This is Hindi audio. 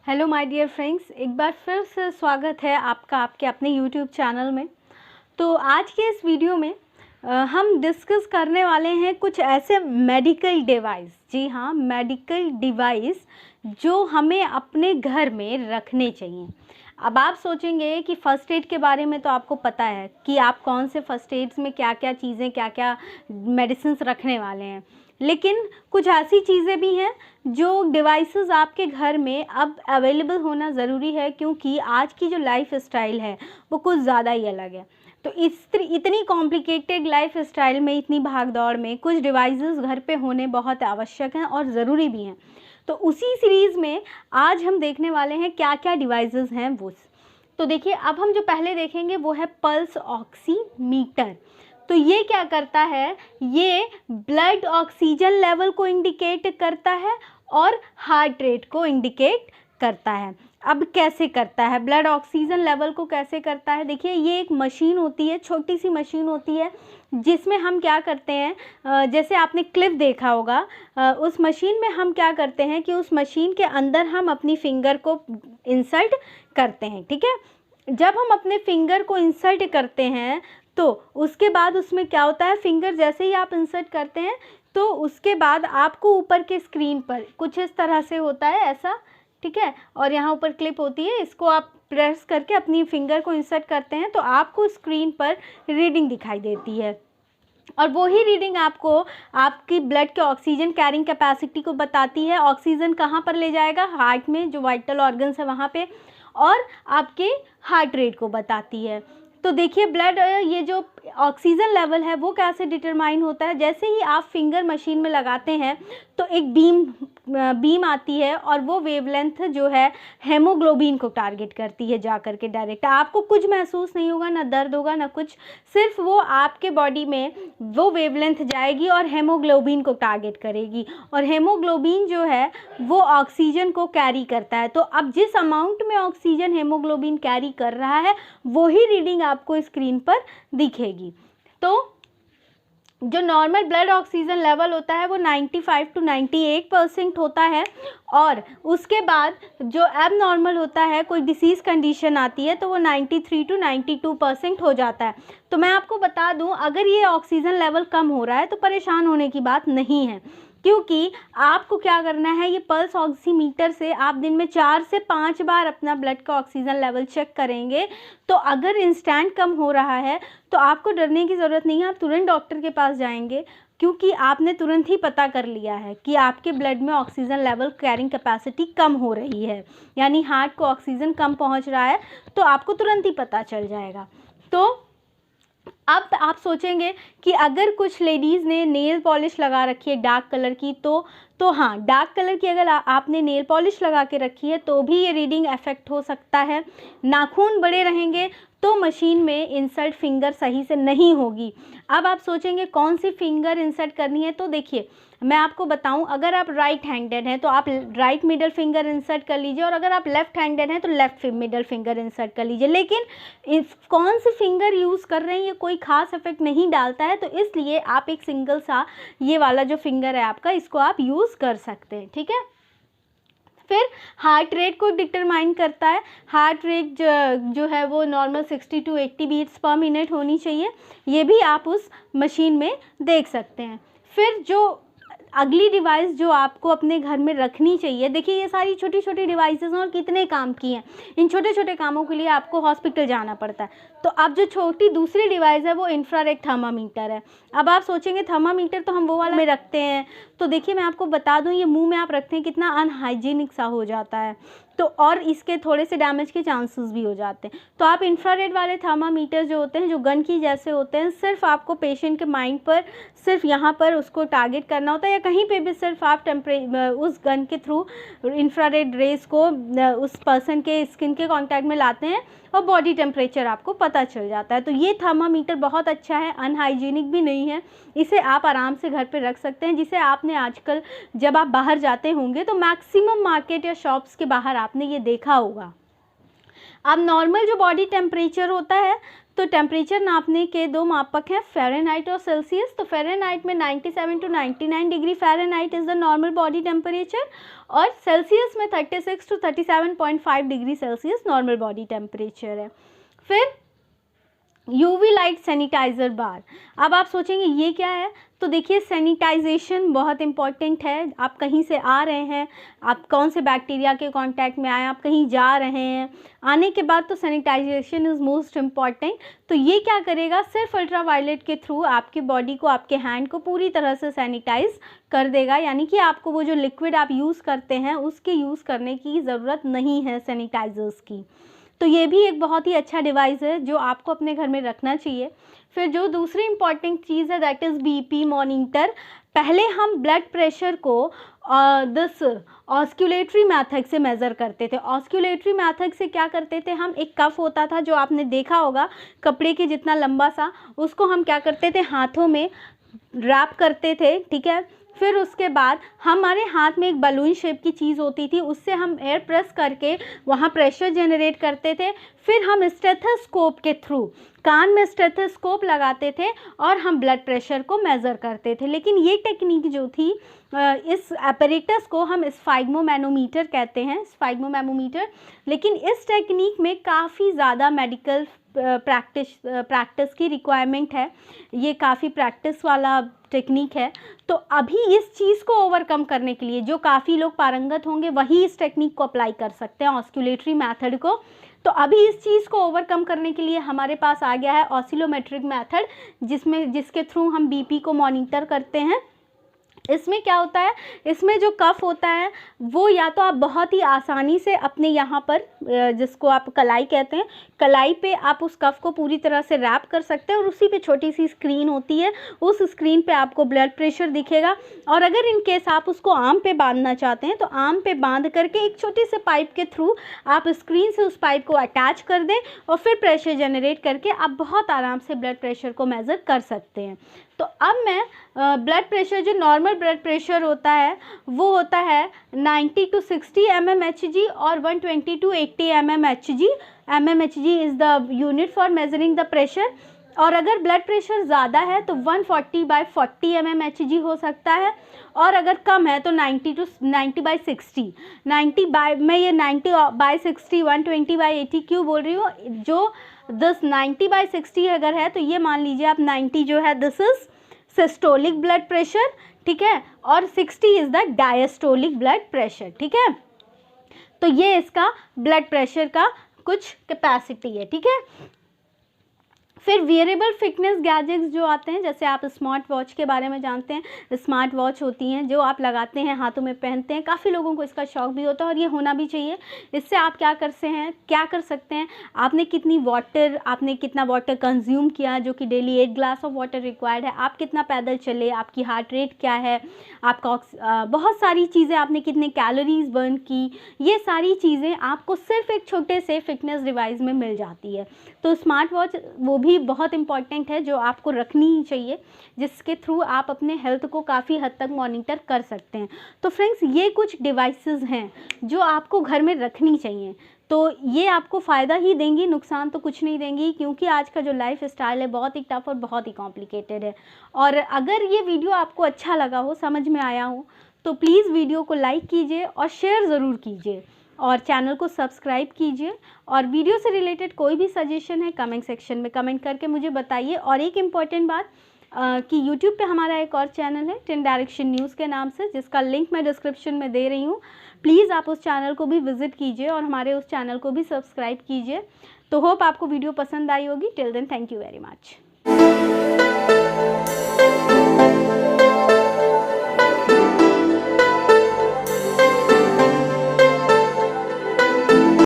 हेलो माय डियर फ्रेंड्स, एक बार फिर से स्वागत है आपका आपके अपने यूट्यूब चैनल में। तो आज के इस वीडियो में हम डिस्कस करने वाले हैं कुछ ऐसे मेडिकल डिवाइस, जी हाँ, मेडिकल डिवाइस जो हमें अपने घर में रखने चाहिए। अब आप सोचेंगे कि फ़र्स्ट एड के बारे में तो आपको पता है कि आप कौन से फ़र्स्ट एड्स में क्या क्या चीज़ें, क्या क्या मेडिसिन्स रखने वाले हैं, लेकिन कुछ ऐसी चीज़ें भी हैं जो डिवाइसेस आपके घर में अब अवेलेबल होना ज़रूरी है, क्योंकि आज की जो लाइफ स्टाइल है वो कुछ ज़्यादा ही अलग है। तो इतनी कॉम्प्लिकेटेड लाइफ स्टाइल में, इतनी भाग दौड़ में कुछ डिवाइसेस घर पे होने बहुत आवश्यक हैं और ज़रूरी भी हैं। तो उसी सीरीज़ में आज हम देखने वाले हैं क्या क्या डिवाइसेस हैं वो। तो देखिए, अब हम जो पहले देखेंगे वो है पल्स ऑक्सीमीटर। तो ये क्या करता है, ये ब्लड ऑक्सीजन लेवल को इंडिकेट करता है और हार्ट रेट को इंडिकेट करता है। अब कैसे करता है, ब्लड ऑक्सीजन लेवल को कैसे करता है? देखिए, ये एक मशीन होती है, छोटी सी मशीन होती है, जिसमें हम क्या करते हैं, जैसे आपने क्लिप देखा होगा, उस मशीन में हम क्या करते हैं कि उस मशीन के अंदर हम अपनी फिंगर को इंसर्ट करते हैं। ठीक है, जब हम अपने फिंगर को इंसर्ट करते हैं तो उसके बाद उसमें क्या होता है, फिंगर जैसे ही आप इंसर्ट करते हैं तो उसके बाद आपको ऊपर के स्क्रीन पर कुछ इस तरह से होता है, ऐसा, ठीक है, और यहाँ ऊपर क्लिप होती है, इसको आप प्रेस करके अपनी फिंगर को इंसर्ट करते हैं तो आपको स्क्रीन पर रीडिंग दिखाई देती है, और वही रीडिंग आपको आपकी ब्लड के ऑक्सीजन कैरिंग कैपेसिटी को बताती है। ऑक्सीजन कहाँ पर ले जाएगा, हार्ट में, जो वाइटल ऑर्गन्स है वहाँ पे, और आपके हार्ट रेट को बताती है। तो देखिए, ब्लड, ये जो ऑक्सीजन लेवल है वो कैसे डिटरमाइन होता है, जैसे ही आप फिंगर मशीन में लगाते हैं तो एक बीम आती है और वो वेवलेंथ जो है हेमोग्लोबिन को टारगेट करती है जा करके डायरेक्ट। आपको कुछ महसूस नहीं होगा, ना दर्द होगा ना कुछ, सिर्फ वो आपके बॉडी में वो वेवलेंथ जाएगी और हेमोग्लोबिन को टारगेट करेगी, और हेमोग्लोबिन जो है वो ऑक्सीजन को कैरी करता है। तो अब जिस अमाउंट में ऑक्सीजन हेमोग्लोबिन कैरी कर रहा है वही रीडिंग आपको स्क्रीन पर दिखेगी। तो जो नॉर्मल ब्लड ऑक्सीजन लेवल होता है वो 95 to 98% होता है, और उसके बाद जो एब नॉर्मल होता है, कोई डिसीज़ कंडीशन आती है तो वो 93 to 92% हो जाता है। तो मैं आपको बता दूं, अगर ये ऑक्सीजन लेवल कम हो रहा है तो परेशान होने की बात नहीं है, क्योंकि आपको क्या करना है, ये पल्स ऑक्सीमीटर से आप दिन में 4 से 5 बार अपना ब्लड का ऑक्सीजन लेवल चेक करेंगे। तो अगर इंस्टेंट कम हो रहा है तो आपको डरने की ज़रूरत नहीं है, आप तुरंत डॉक्टर के पास जाएंगे, क्योंकि आपने तुरंत ही पता कर लिया है कि आपके ब्लड में ऑक्सीजन लेवल कैरिंग कैपेसिटी कम हो रही है, यानी हार्ट को ऑक्सीजन कम पहुंच रहा है, तो आपको तुरंत ही पता चल जाएगा। तो अब आप सोचेंगे कि अगर कुछ लेडीज़ ने नेल पॉलिश लगा रखी है डार्क कलर की, तो हाँ, डार्क कलर की अगर आपने नेल पॉलिश लगा के रखी है तो भी ये रीडिंग अफेक्ट हो सकता है। नाखून बड़े रहेंगे तो मशीन में इंसर्ट फिंगर सही से नहीं होगी। अब आप सोचेंगे कौन सी फिंगर इंसर्ट करनी है, तो देखिए मैं आपको बताऊं, अगर आप राइट हैंडेड हैं तो आप राइट मिडल फिंगर इंसर्ट कर लीजिए, और अगर आप लेफ़्ट हैंडेड हैं तो लेफ़्ट मिडल फिंगर इंसर्ट कर लीजिए। लेकिन कौन सी फिंगर यूज़ कर रहे हैं ये कोई ख़ास इफेक्ट नहीं डालता है, तो इसलिए आप एक सिंगल सा ये वाला जो फिंगर है आपका, इसको आप यूज़ कर सकते हैं। ठीक है, फिर हार्ट रेट को डिटरमाइन करता है। हार्ट रेट जो है वो normal 60 to 80 beats per minute होनी चाहिए, ये भी आप उस मशीन में देख सकते हैं। फिर जो अगली डिवाइस जो आपको अपने घर में रखनी चाहिए, देखिए ये सारी छोटी छोटी डिवाइसेस और कितने काम की हैं, इन छोटे छोटे कामों के लिए आपको हॉस्पिटल जाना पड़ता है। तो अब जो छोटी दूसरी डिवाइस है वो इंफ्रारेड थर्मामीटर है। अब आप सोचेंगे थर्मामीटर तो हम वो वाला में रखते हैं, तो देखिए मैं आपको बता दूं, ये मुंह में आप रखते हैं कितना अनहाइजीनिक सा हो जाता है, तो और इसके थोड़े से डैमेज के चांसेस भी हो जाते हैं। तो आप इंफ्रारेड वाले थर्मामीटर जो होते हैं, जो गन की जैसे होते हैं, सिर्फ आपको पेशेंट के माइंड पर, सिर्फ यहाँ पर उसको टारगेट करना होता है, या कहीं पे भी सिर्फ आप उस गन के थ्रू इंफ्रारेड रेस को उस पर्सन के स्किन के कांटेक्ट में लाते हैं और बॉडी टेम्परेचर आपको पता चल जाता है। तो ये थर्मामीटर बहुत अच्छा है, अनहाइजीनिक भी नहीं है, इसे आप आराम से घर पे रख सकते हैं, जिसे आपने आजकल जब आप बाहर जाते होंगे तो मैक्सिमम मार्केट या शॉप्स के बाहर आपने ये देखा होगा। अब नॉर्मल जो बॉडी टेम्परेचर होता है तो टेम्परेचर नापने के दो मापक हैं, फ़ारेनहाइट और सेल्सियस। तो फ़ारेनहाइट में 97 to 99 degree Fahrenheit is the normal body temperature, और सेल्सियस में 36 to 37.5 degree Celsius normal body temperature है। फिर यूवी लाइट सैनिटाइज़र बार। अब आप सोचेंगे ये क्या है, तो देखिए सैनिटाइजेशन बहुत इंपॉर्टेंट है। आप कहीं से आ रहे हैं, आप कौन से बैक्टीरिया के कांटेक्ट में आए, आप कहीं जा रहे हैं, आने के बाद तो सैनिटाइजेशन इज़ मोस्ट इम्पॉर्टेंट। तो ये क्या करेगा, सिर्फ अल्ट्रावायलेट के थ्रू आपकी बॉडी को, आपके हैंड को पूरी तरह से सैनिटाइज कर देगा, यानी कि आपको वो जो लिक्विड आप यूज़ करते हैं उसके यूज़ करने की ज़रूरत नहीं है सैनिटाइज़र्स की। तो ये भी एक बहुत ही अच्छा डिवाइस है जो आपको अपने घर में रखना चाहिए। फिर जो दूसरी इम्पॉर्टेंट चीज़ है दैट इज़ बीपी मॉनिटर। पहले हम ब्लड प्रेशर को दिस ऑस्क्यूलेटरी मैथड से मेज़र करते थे। ऑस्क्यूलेटरी मैथड से क्या करते थे, हम एक कफ होता था जो आपने देखा होगा कपड़े के जितना लंबा सा, उसको हम क्या करते थे, हाथों में रैप करते थे, ठीक है। फिर उसके बाद हमारे हाथ में एक बलून शेप की चीज़ होती थी, उससे हम एयर प्रेस करके वहाँ प्रेशर जनरेट करते थे। फिर हम स्टेथोस्कोप के थ्रू कान में स्टेथोस्कोप लगाते थे और हम ब्लड प्रेशर को मेज़र करते थे। लेकिन ये टेक्निक जो थी, इस एपरेटस को हम स्फाइग्मोमैनोमीटर कहते हैं, स्फाइग्मोमैनोमीटर। लेकिन इस टेक्निक में काफ़ी ज़्यादा मेडिकल प्रैक्टिस की रिक्वायरमेंट है, ये काफ़ी प्रैक्टिस वाला टेक्निक है। तो अभी इस चीज़ को ओवरकम करने के लिए जो काफ़ी लोग पारंगत होंगे वही इस टेक्निक को अप्लाई कर सकते हैं, ऑस्क्यूलेटरी मेथड को। तो अभी इस चीज़ को ओवरकम करने के लिए हमारे पास आ गया है ऑसिलोमेट्रिक मेथड, जिसके थ्रू हम बीपी को मॉनिटर करते हैं। इसमें क्या होता है, इसमें जो कफ होता है वो या तो आप बहुत ही आसानी से अपने यहाँ पर, जिसको आप कलाई कहते हैं, कलाई पे आप उस कफ को पूरी तरह से रैप कर सकते हैं और उसी पे छोटी सी स्क्रीन होती है, उस स्क्रीन पे आपको ब्लड प्रेशर दिखेगा। और अगर इन केस आप उसको आर्म पे बांधना चाहते हैं तो आर्म पे बांध करके एक छोटे से पाइप के थ्रू आप स्क्रीन से उस पाइप को अटैच कर दें और फिर प्रेशर जनरेट करके आप बहुत आराम से ब्लड प्रेशर को मेज़र कर सकते हैं। तो अब मैं ब्लड प्रेशर, जो नॉर्मल ब्लड प्रेशर होता है वो होता है 90 to 60 mmHg और 120 to 80 mmHg। mmHg is the unit for measuring the pressure. और अगर ब्लड प्रेशर ज़्यादा है तो 140/40 mmHg हो सकता है, और अगर कम है तो 90/60। 90/60 120/80 क्यों बोल रही हूँ, जो 90/60 अगर है तो ये मान लीजिए आप 90 जो है this is systolic blood pressure, ठीक है, और 60 is the diastolic blood pressure, ठीक है। तो ये इसका ब्लड प्रेशर का कुछ कैपेसिटी है, ठीक है। फिर वेरिएबल फिटनेस गैजेट्स जो आते हैं, जैसे आप स्मार्ट वॉच के बारे में जानते हैं, स्मार्ट वॉच होती हैं जो आप लगाते हैं, हाथों में पहनते हैं। काफ़ी लोगों को इसका शौक भी होता है और ये होना भी चाहिए। इससे आप क्या कर सकते हैं, आपने कितना वाटर कंज्यूम किया, जो कि daily 8 glass of water required है, आप कितना पैदल चले, आपकी हार्ट रेट क्या है, आपका बहुत सारी चीज़ें, आपने कितने कैलोरीज बर्न की, ये सारी चीज़ें आपको सिर्फ एक छोटे से फिटनेस डिवाइस में मिल जाती है। तो स्मार्ट वॉच वो भी बहुत इंपॉर्टेंट है जो आपको रखनी ही चाहिए, जिसके थ्रू आप अपने हेल्थ को काफ़ी हद तक मॉनिटर कर सकते हैं। तो फ्रेंड्स, ये कुछ डिवाइसेस हैं जो आपको घर में रखनी चाहिए। तो ये आपको फ़ायदा ही देंगी, नुकसान तो कुछ नहीं देंगी, क्योंकि आज का जो लाइफ स्टाइल है बहुत ही टफ और बहुत ही कॉम्प्लिकेटेड है। और अगर ये वीडियो आपको अच्छा लगा हो, समझ में आया हो, तो प्लीज़ वीडियो को लाइक कीजिए और शेयर ज़रूर कीजिए और चैनल को सब्सक्राइब कीजिए। और वीडियो से रिलेटेड कोई भी सजेशन है कमेंट सेक्शन में कमेंट करके मुझे बताइए। और एक इम्पॉर्टेंट बात कि यूट्यूब पे हमारा एक और चैनल है 10 डायरेक्शन न्यूज़ के नाम से, जिसका लिंक मैं डिस्क्रिप्शन में दे रही हूँ। प्लीज़ आप उस चैनल को भी विज़िट कीजिए और हमारे उस चैनल को भी सब्सक्राइब कीजिए। तो होप आपको वीडियो पसंद आई होगी। Till then, thank you very much.